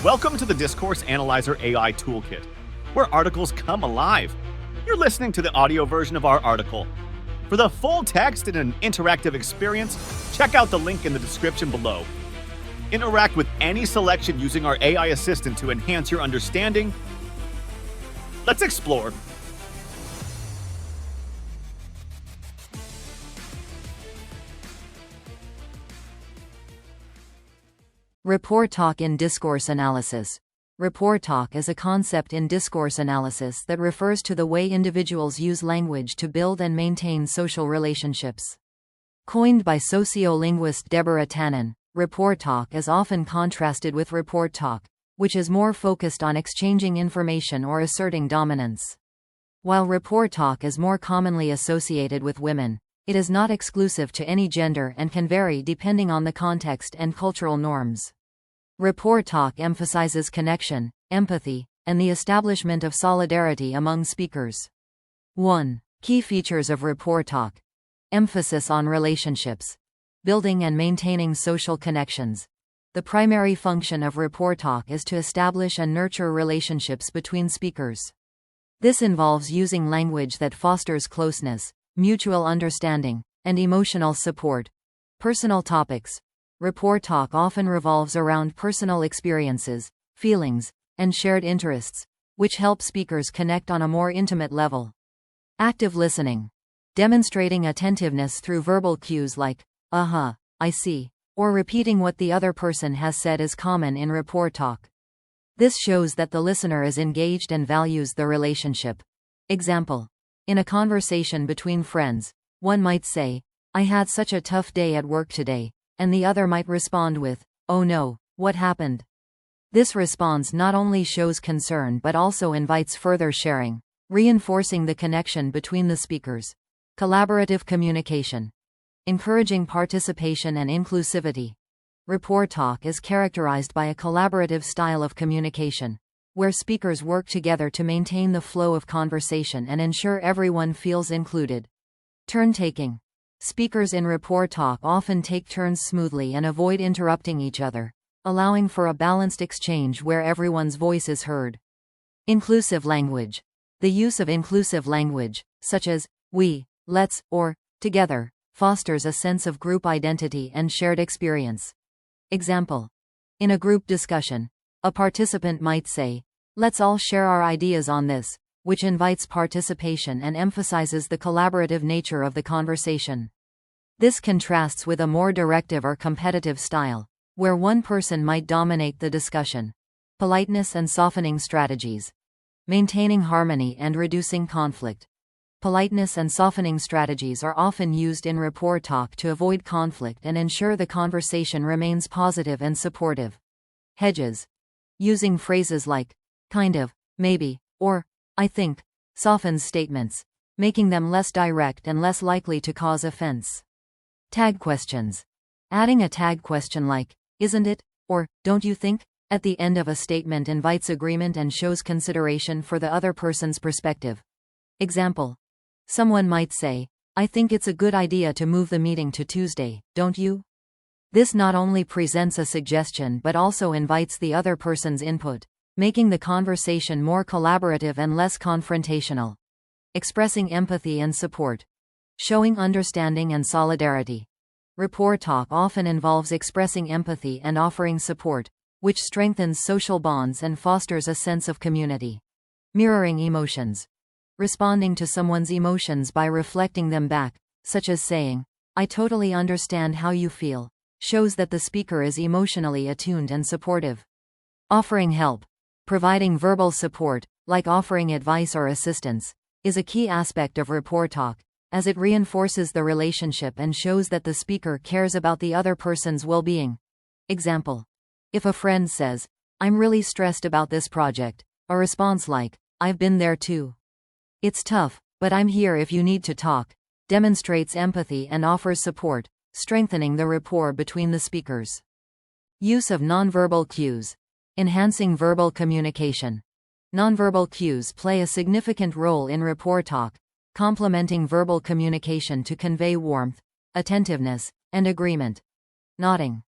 Welcome to the Discourse Analyzer AI Toolkit, where articles come alive. You're listening to the audio version of our article. For the full text and an interactive experience, check out the link in the description below. Interact with any selection using our AI assistant to enhance your understanding. Let's explore. Rapport-Talk in Discourse Analysis. Rapport-Talk is a concept in discourse analysis that refers to the way individuals use language to build and maintain social relationships. Coined by sociolinguist Deborah Tannen, Rapport-Talk is often contrasted with Report-Talk, which is more focused on exchanging information or asserting dominance. While Rapport-Talk is more commonly associated with women, it is not exclusive to any gender and can vary depending on the context and cultural norms. Rapport-Talk emphasizes connection, empathy, and the establishment of solidarity among speakers. 1. Key features of Rapport-Talk. Emphasis on relationships. Building and maintaining social connections. The primary function of Rapport-Talk is to establish and nurture relationships between speakers. This involves using language that fosters closeness, mutual understanding, and emotional support. Personal topics. Rapport-Talk often revolves around personal experiences, feelings, and shared interests, which help speakers connect on a more intimate level. Active listening. Demonstrating attentiveness through verbal cues like, I see, or repeating what the other person has said is common in Rapport-Talk. This shows that the listener is engaged and values the relationship. Example. In a conversation between friends, one might say, "I had such a tough day at work today," and the other might respond with, "Oh no, what happened?" This response not only shows concern but also invites further sharing, reinforcing the connection between the speakers. Collaborative communication. Encouraging participation and inclusivity. Rapport-Talk is characterized by a collaborative style of communication, where speakers work together to maintain the flow of conversation and ensure everyone feels included. Turn-taking. Speakers in Rapport-Talk often take turns smoothly and avoid interrupting each other, allowing for a balanced exchange where everyone's voice is heard. Inclusive language. The use of inclusive language, such as we, let's, or together, fosters a sense of group identity and shared experience. Example. In a group discussion, a participant might say, "Let's all share our ideas on this," which invites participation and emphasizes the collaborative nature of the conversation. This contrasts with a more directive or competitive style, where one person might dominate the discussion. Politeness and softening strategies. Maintaining harmony and reducing conflict. Politeness and softening strategies are often used in Rapport-Talk to avoid conflict and ensure the conversation remains positive and supportive. Hedges. Using phrases like, kind of, maybe, or, I think, softens statements, making them less direct and less likely to cause offense. Tag questions. Adding a tag question like, isn't it, or, don't you think, at the end of a statement invites agreement and shows consideration for the other person's perspective. Example. Someone might say, "I think it's a good idea to move the meeting to Tuesday, don't you?" This not only presents a suggestion but also invites the other person's input, making the conversation more collaborative and less confrontational. Expressing empathy and support. Showing understanding and solidarity. Rapport-Talk often involves expressing empathy and offering support, which strengthens social bonds and fosters a sense of community. Mirroring emotions. Responding to someone's emotions by reflecting them back, such as saying, "I totally understand how you feel," shows that the speaker is emotionally attuned and supportive. Offering help. Providing verbal support, like offering advice or assistance, is a key aspect of Rapport-Talk, as it reinforces the relationship and shows that the speaker cares about the other person's well-being. Example. If a friend says, "I'm really stressed about this project," a response like, "I've been there too. It's tough, but I'm here if you need to talk," demonstrates empathy and offers support, strengthening the rapport between the speakers. Use of nonverbal cues. Enhancing verbal communication. Nonverbal cues play a significant role in Rapport-Talk, complementing verbal communication to convey warmth, attentiveness, and agreement. Nodding.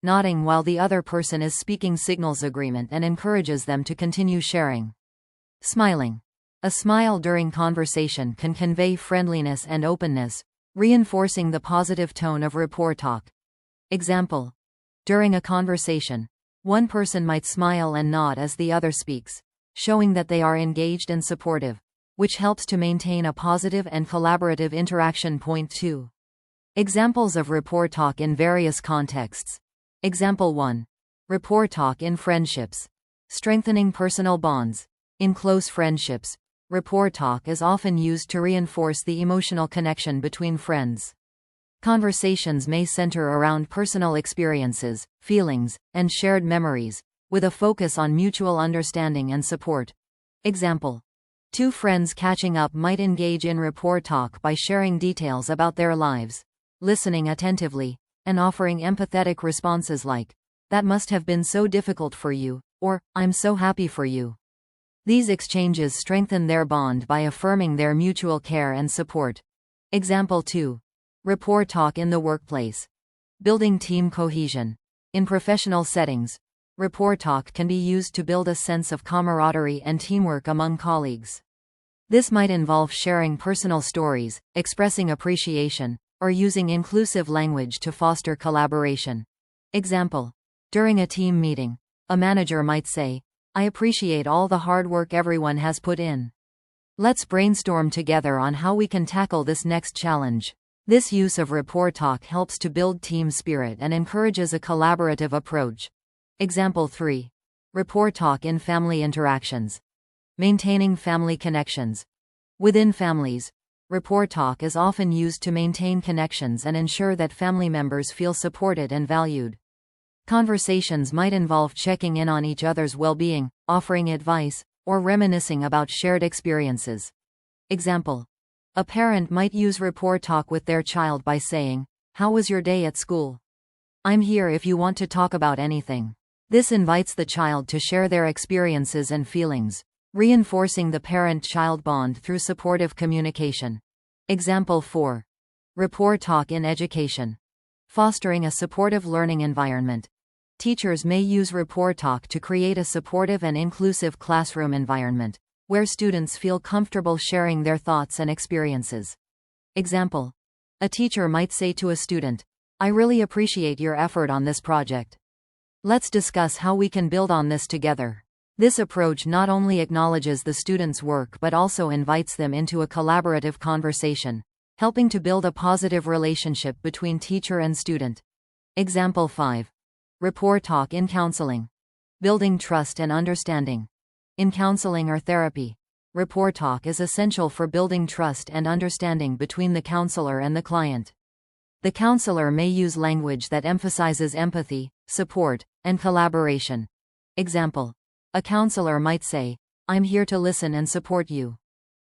Nodding while the other person is speaking signals agreement and encourages them to continue sharing. Smiling. A smile during conversation can convey friendliness and openness, reinforcing the positive tone of rapport talk. Example. During a conversation, one person might smile and nod as the other speaks, showing that they are engaged and supportive, which helps to maintain a positive and collaborative interaction. Point 2. Examples of rapport talk in various contexts. Example 1. Rapport talk in friendships. Strengthening personal bonds. In close friendships, rapport talk is often used to reinforce the emotional connection between friends. Conversations may center around personal experiences, feelings, and shared memories, with a focus on mutual understanding and support. Example. Two friends catching up might engage in rapport talk by sharing details about their lives, listening attentively, and offering empathetic responses like, "That must have been so difficult for you," or, "I'm so happy for you." These exchanges strengthen their bond by affirming their mutual care and support. Example 2. Rapport talk in the workplace. Building team cohesion. In professional settings, rapport talk can be used to build a sense of camaraderie and teamwork among colleagues. This might involve sharing personal stories, expressing appreciation, or using inclusive language to foster collaboration. Example. During a team meeting, a manager might say, "I appreciate all the hard work everyone has put in. Let's brainstorm together on how we can tackle this next challenge." This use of rapport talk helps to build team spirit and encourages a collaborative approach. Example 3. Rapport talk in family interactions. Maintaining family connections. Within families, rapport talk is often used to maintain connections and ensure that family members feel supported and valued. Conversations might involve checking in on each other's well-being, offering advice, or reminiscing about shared experiences. Example. A parent might use rapport talk with their child by saying, "How was your day at school? I'm here if you want to talk about anything." This invites the child to share their experiences and feelings, reinforcing the parent-child bond through supportive communication. Example 4. Rapport talk in education. Fostering a supportive learning environment. Teachers may use rapport talk to create a supportive and inclusive classroom environment, where students feel comfortable sharing their thoughts and experiences. Example. A teacher might say to a student, "I really appreciate your effort on this project. Let's discuss how we can build on this together." This approach not only acknowledges the student's work but also invites them into a collaborative conversation, helping to build a positive relationship between teacher and student. Example 5. Rapport talk in counseling. Building trust and understanding. In counseling or therapy, rapport talk is essential for building trust and understanding between the counselor and the client. The counselor may use language that emphasizes empathy, support, and collaboration. Example. A counselor might say, "I'm here to listen and support you.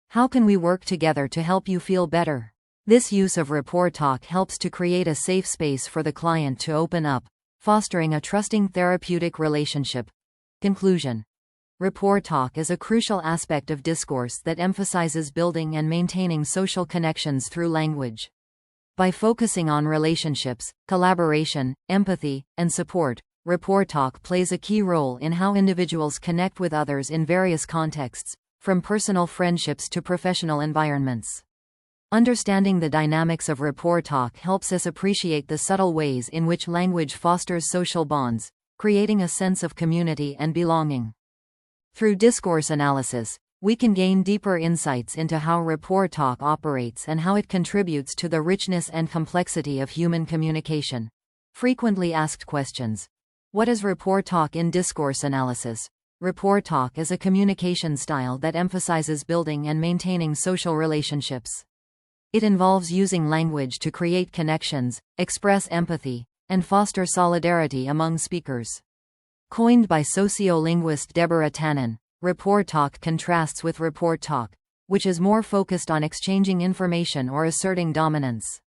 How can we work together to help you feel better?" This use of rapport talk helps to create a safe space for the client to open up, fostering a trusting therapeutic relationship. Conclusion. Rapport talk is a crucial aspect of discourse that emphasizes building and maintaining social connections through language. By focusing on relationships, collaboration, empathy, and support, rapport talk plays a key role in how individuals connect with others in various contexts, from personal friendships to professional environments. Understanding the dynamics of rapport talk helps us appreciate the subtle ways in which language fosters social bonds, creating a sense of community and belonging. Through discourse analysis, we can gain deeper insights into how rapport talk operates and how it contributes to the richness and complexity of human communication. Frequently asked questions. What is rapport talk in discourse analysis? Rapport talk is a communication style that emphasizes building and maintaining social relationships. It involves using language to create connections, express empathy, and foster solidarity among speakers. Coined by sociolinguist Deborah Tannen, rapport talk contrasts with report talk, which is more focused on exchanging information or asserting dominance.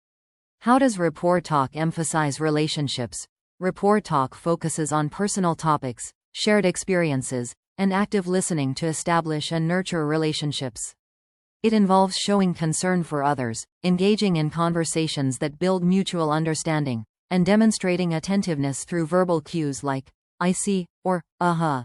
How does rapport talk emphasize relationships? Rapport talk focuses on personal topics, shared experiences, and active listening to establish and nurture relationships. It involves showing concern for others, engaging in conversations that build mutual understanding, and demonstrating attentiveness through verbal cues like, I see, or, uh-huh.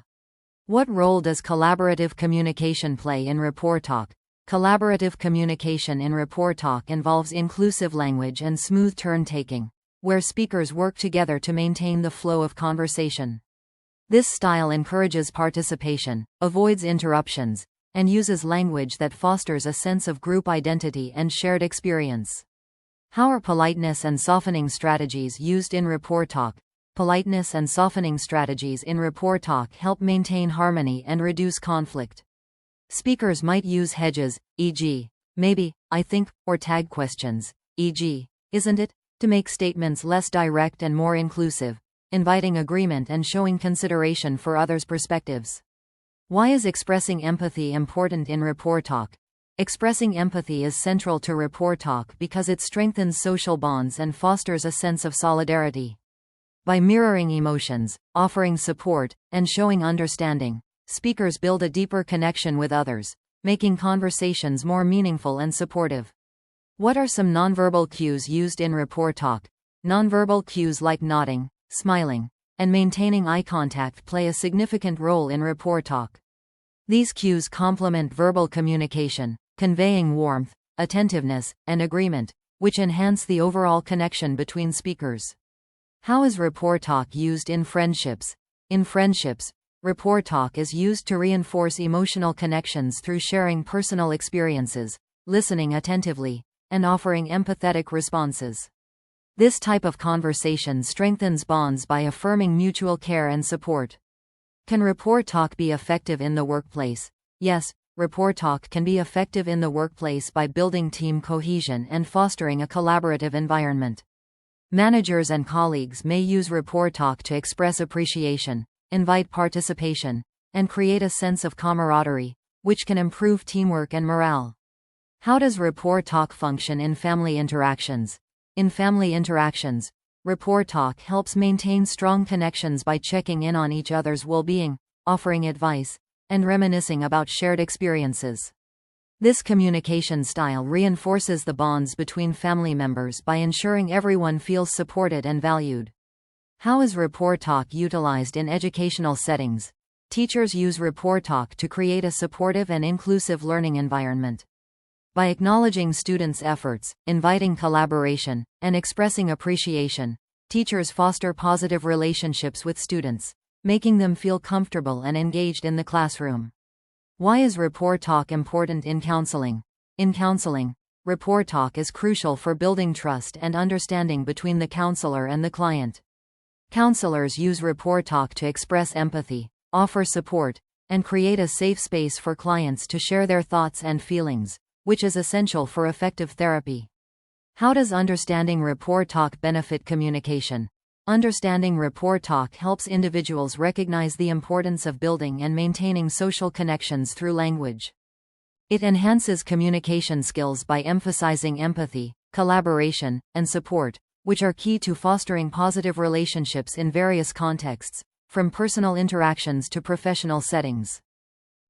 What role does collaborative communication play in Rapport-Talk? Collaborative communication in Rapport-Talk involves inclusive language and smooth turn-taking, where speakers work together to maintain the flow of conversation. This style encourages participation, avoids interruptions, and uses language that fosters a sense of group identity and shared experience. How are politeness and softening strategies used in Rapport-Talk? Politeness and softening strategies in Rapport-Talk help maintain harmony and reduce conflict. Speakers might use hedges, e.g., maybe, I think, or tag questions, e.g., isn't it, to make statements less direct and more inclusive, inviting agreement and showing consideration for others' perspectives. Why is expressing empathy important in Rapport-Talk? Expressing empathy is central to Rapport-Talk because it strengthens social bonds and fosters a sense of solidarity. By mirroring emotions, offering support, and showing understanding, speakers build a deeper connection with others, making conversations more meaningful and supportive. What are some nonverbal cues used in Rapport-Talk? Nonverbal cues like nodding, smiling, and maintaining eye contact play a significant role in Rapport-Talk. These cues complement verbal communication, conveying warmth, attentiveness, and agreement, which enhance the overall connection between speakers. How is Rapport-Talk used in friendships? In friendships, Rapport-Talk is used to reinforce emotional connections through sharing personal experiences, listening attentively, and offering empathetic responses. This type of conversation strengthens bonds by affirming mutual care and support. Can Rapport-Talk be effective in the workplace? Yes, Rapport-Talk can be effective in the workplace by building team cohesion and fostering a collaborative environment. Managers and colleagues may use Rapport-Talk to express appreciation, invite participation, and create a sense of camaraderie, which can improve teamwork and morale. How does Rapport-Talk function in family interactions? In family interactions, Rapport-Talk helps maintain strong connections by checking in on each other's well-being, offering advice, and reminiscing about shared experiences. This communication style reinforces the bonds between family members by ensuring everyone feels supported and valued. How is Rapport-Talk utilized in educational settings? Teachers use Rapport-Talk to create a supportive and inclusive learning environment. By acknowledging students' efforts, inviting collaboration, and expressing appreciation, teachers foster positive relationships with students, making them feel comfortable and engaged in the classroom. Why is Rapport-Talk important in counseling? In counseling, Rapport-Talk is crucial for building trust and understanding between the counselor and the client. Counselors use Rapport-Talk to express empathy, offer support, and create a safe space for clients to share their thoughts and feelings, which is essential for effective therapy. How does understanding Rapport-Talk benefit communication? Understanding Rapport-Talk helps individuals recognize the importance of building and maintaining social connections through language. It enhances communication skills by emphasizing empathy, collaboration, and support, which are key to fostering positive relationships in various contexts, from personal interactions to professional settings.